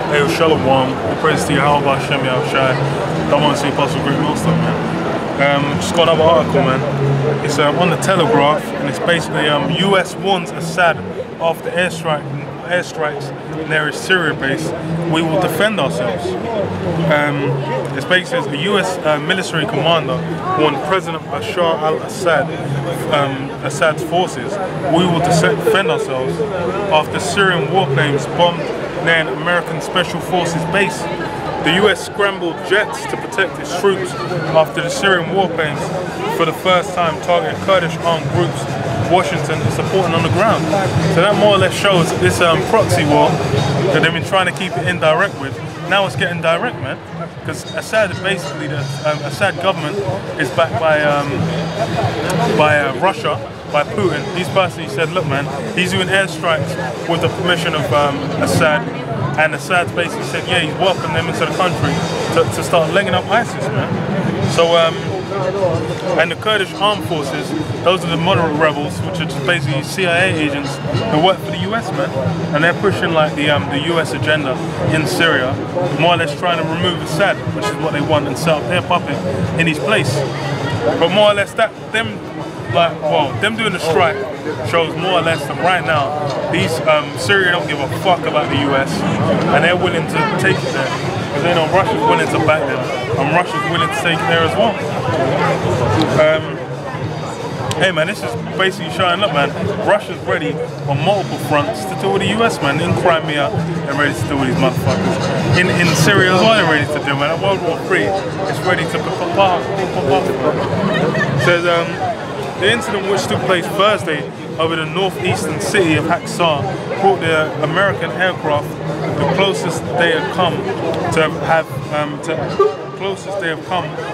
Hey, Shalom, all praise to Yahweh Hashem Yahushai. Don't want to see Apostle Great Millstone, man. Just got another article, man. It's on the Telegraph, and it's basically US warns Assad after airstrikes near his Syria base. We will defend ourselves. It's basically a US military commander warned President Bashar al-Assad, Assad's forces, we will defend ourselves after Syrian warplanes bombed near an American Special Forces base. The US scrambled jets to protect its troops after the Syrian warplanes for the first time targeted Kurdish armed groups Washington is supporting on the ground. So that more or less shows that this proxy war that they've been trying to keep it indirect with, now it's getting direct, man. Because Assad, basically, the Assad government is backed by Russia, by Putin. He's personally said, look, man, he's doing airstrikes with the permission of Assad, and Assad's basically said, yeah, he's welcomed them into the country to start legging up ISIS, man. So, and the Kurdish armed forces, those are the moderate rebels, which are just basically CIA agents who work for the US, man. And they're pushing like the US agenda in Syria, more or less trying to remove Assad, which is what they want, and set up their puppet in his place. But more or less them doing the strike shows more or less that right now, these Syria don't give a fuck about the US, and they're willing to take it there. Because they know Russia's willing to back them, and Russia's willing to take it there as well. Hey man, this is basically showing up, man. Russia's ready on multiple fronts to deal with the US, man. In Crimea, they're ready to deal with these motherfuckers. In Syria as well, they're ready to deal, man. At World War III, it's ready to pop off. It says, the incident, which took place Thursday over the northeastern city of Haksar, brought the American aircraft the closest they have come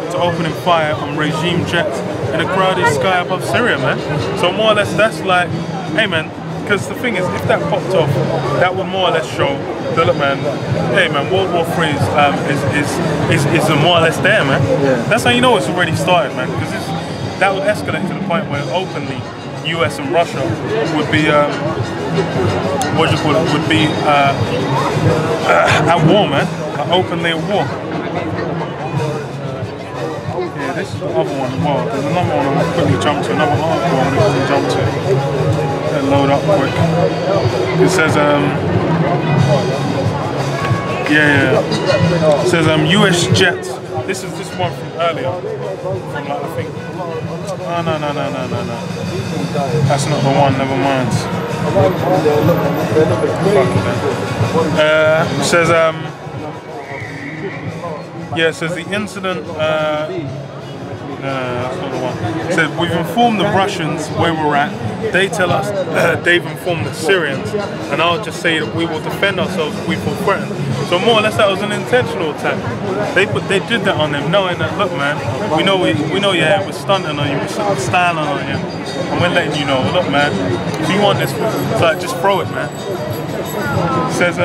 to opening fire on regime jets in a crowded sky above Syria, man. So more or less, that's like, hey man, because the thing is, if that popped off, that would more or less show that, look, man, hey man, World War III is more or less there, man. Yeah. That's how you know it's already started, man, because that would escalate to the point where openly US and Russia would be, would be at war, man, openly at war. Yeah, this is the other one. Well, there's another one I want to quickly jump to, another article I want to quickly jump to. Let it load up quick. It says, it says US jets. This is this one from earlier, from like, I think, oh no, that's not the one, never mind. It says, it says the incident, no, that's not the one. It says, we've informed the Russians where we're at. They tell us they've informed the Syrians, and I'll just say that we will defend ourselves if we feel threatened. So more or less that was an intentional attack. They did that on them, knowing that, look man, we know yeah, we're stunting on you, we're styling on you, and we're letting you know, look man, if you want this, it's like, just throw it, man. It says,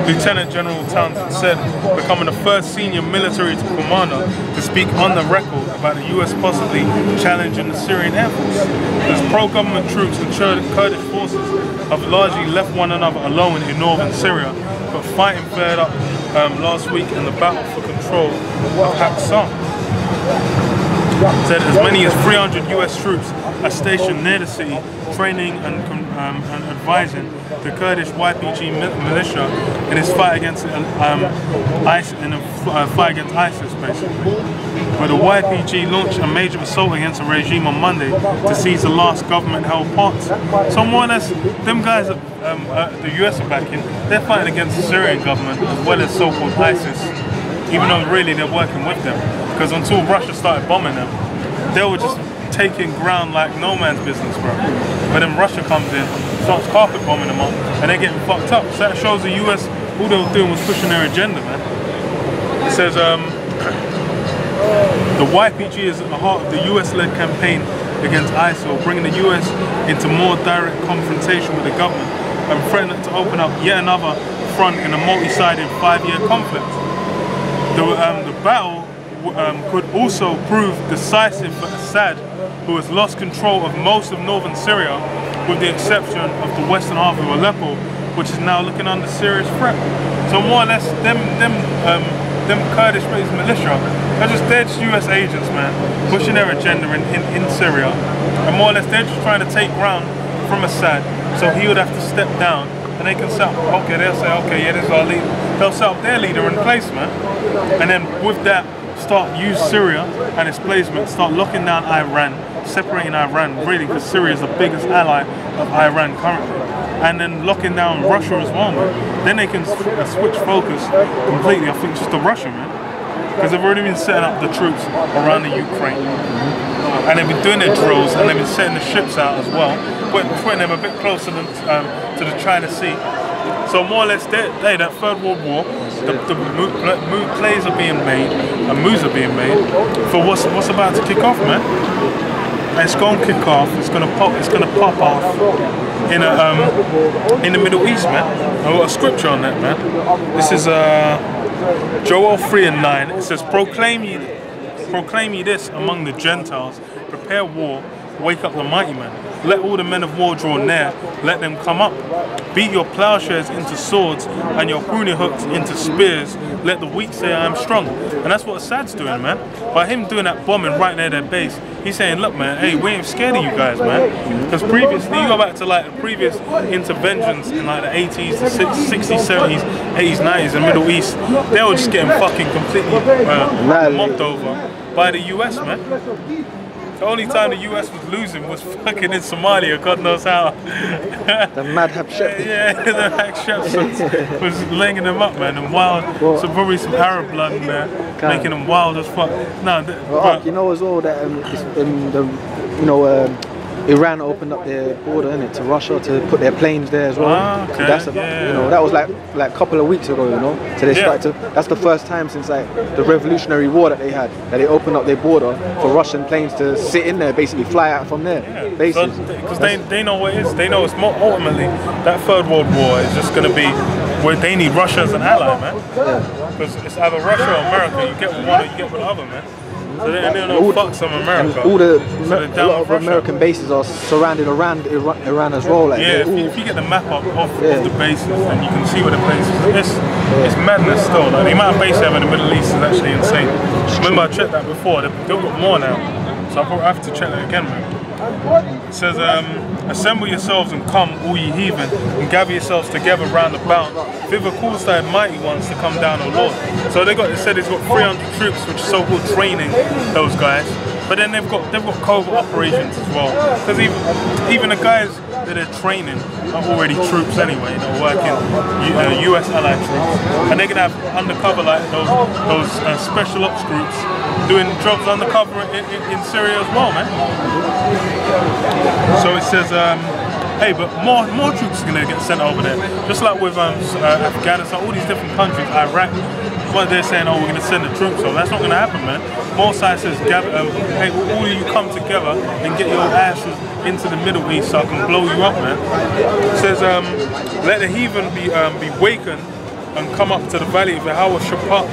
Lieutenant General Townsend said, becoming the first senior military commander to speak on the record about the US possibly challenging the Syrian Air Force. As pro-government troops and Kurdish forces have largely left one another alone in northern Syria, but fighting flared up last week in the battle for control of Haksar. Said as many as 300 US troops are stationed near the city, training and advising the Kurdish YPG militia in its fight against ISIS, basically. Where the YPG launched a major assault against the regime on Monday to seize the last government-held parts. So more or less, them guys that the US are backing, they're fighting against the Syrian government as well as so-called ISIS, even though really they're working with them. Because until Russia started bombing them, they were just taking ground like no man's business, bro. But then Russia comes in, starts carpet bombing them up, and they're getting fucked up. So that shows the US, all they were doing was pushing their agenda, man. It says, the YPG is at the heart of the US-led campaign against ISIL, bringing the US into more direct confrontation with the government and threatening to open up yet another front in a multi-sided 5-year conflict. The battle could also prove decisive for Assad, who has lost control of most of northern Syria, with the exception of the western half of Aleppo, which is now looking under serious threat. So more or less, them Kurdish-based militia, they're just US agents, man, pushing their agenda in Syria, and more or less they're just trying to take ground from Assad, so he would have to step down, and they can set up, okay, they'll say, okay, yeah, this is our leader. They'll set up their leader in place, man, and then with that, use Syria and its placement, start locking down Iran, separating Iran, really, because Syria is the biggest ally of Iran currently, and then locking down Russia as well, man. Then they can switch focus completely, I think, just to Russia, man, because they've already been setting up the troops around the Ukraine, and they've been doing their drills, and they've been setting the ships out as well, putting them a bit closer to the China Sea. So more or less, that Third World War, the plays are being made, and moves are being made for what's about to kick off, man. And it's going to kick off. It's going to pop off in the Middle East, man. I've got a scripture on that, man. This is Joel 3:9. It says, "Proclaim ye this among the Gentiles. Prepare war. Wake up the mighty man. Let all the men of war draw near. Let them come up. Beat your plowshares into swords and your pruning hooks into spears. Let the weak say I am strong." And that's what Assad's doing, man. By him doing that bombing right near their base, he's saying, look, man, hey, we ain't scared of you guys, man. Because previously, you go back to like previous interventions in like the 80s, the 60s, 70s, 80s, 90s in the Middle East, they were just getting fucking completely mopped over by the US, man. The only time the US was losing was fucking in Somalia, God knows how. The madhab ship. Yeah, the madhab ship was laying them up, man, and wild. So probably some Arab blood in there, making them wild as fuck. No, but you know as well that Iran opened up their border, innit, to Russia to put their planes there as well. Okay. So that's that was like a couple of weeks ago, you know. So they started to. That's the first time since like the Revolutionary War that they had that they opened up their border for Russian planes to sit in there, basically fly out from there. Bases. Because they know what it is. They know it's more ultimately that Third World War is just going to be where they need Russia as an ally, man. Because it's either Russia or America. You get with one or you get with the other, man. So they don't fuck some America. A lot of American bases are surrounded around Iran as well. Like yeah, if you get the map up of the bases, then you can see where the places. It's madness still. Like, the amount of bases they have in the Middle East is actually insane. Remember, I checked that before. They've got more now, so I probably have to check that again, man. It says, "Assemble yourselves and come, all ye heathen, and gather yourselves together round about. Thither calls thy mighty ones to come down, O Lord." So they said he's got 300 troops, which is so-called training those guys. But then they've got covert operations as well. Because even the guys that they're training are already troops anyway. They're working US allied troops, and they're gonna have undercover like those special ops groups doing jobs undercover in Syria as well, man. So it says, hey, but more troops are gonna get sent over there, just like with Afghanistan, all these different countries, Iraq. But they're saying, oh, we're gonna send the troops over. That's not gonna happen, man. More sides says, hey, all of you come together and get your asses into the Middle East so I can blow you up, man. It says, let the heathen be wakened and come up to the valley of Yahweh Shaphat,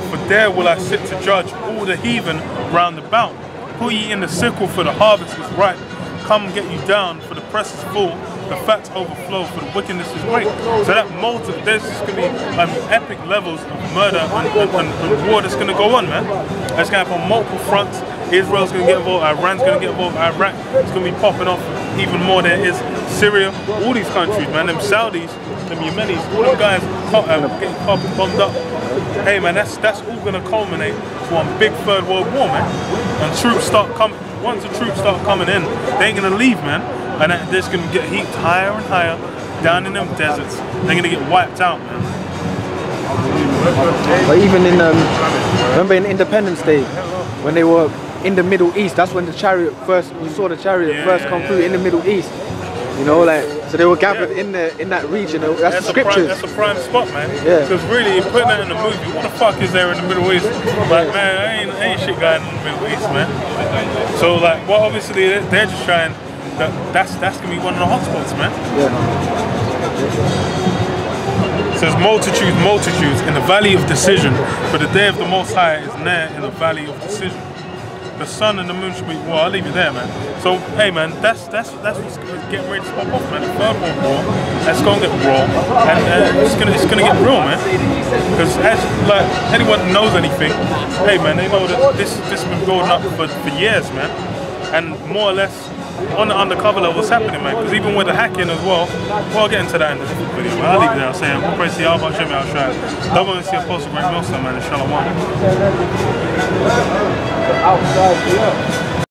for there will I sit to judge all the heathen round about. Put ye in the sickle, for the harvest is ripe. Come get you down, for the press is full. The facts overflow, for the wickedness is great. So that there's just going to be epic levels of murder and war that's going to go on, man. It's going to happen on multiple fronts. Israel's going to get involved, Iran's going to get involved, Iraq. It's going to be popping off even more than it is Syria. All these countries, man, them Saudis, them Yemenis, all them guys getting carpet bombed up. Hey, man, that's all going to culminate to one big Third World War, man. And troops start coming. Once the troops start coming in, they ain't going to leave, man. And they're just going to get heaped higher and higher down in them deserts. They're going to get wiped out, man. But even in, remember in Independence Day, when they were in the Middle East, that's when the chariot first, you saw the chariot first come through in the Middle East. You know, like, so they were gathered in that region. That's the scriptures. That's a prime spot, man. Yeah. Because really, you're putting that in the movie. What the fuck is there in the Middle East? Like, man, ain't shit going in the Middle East, man. So, like, well, obviously they're just trying. That's gonna be one of the hotspots, man. Yeah. It says multitudes in the valley of decision, but the day of the Most High is near in the valley of decision. the sun and the moon should be. Well, I'll leave it there, man. So, hey, man, that's what's getting ready to pop off, man. The Third World War. That's gonna get raw, and it's gonna get real, man. Because as like anyone that knows anything, hey, man, they know that this has been building up for years, man. And more or less on the undercover level, what's happening, man. Because even with the hacking as well, I'll get into that in this video, man. I'll leave it there. I'll say, I'm praise to Yahweh Hashem Yahushua. WW3 Apostle Great Millstone, man. Shalom. Outside, yeah.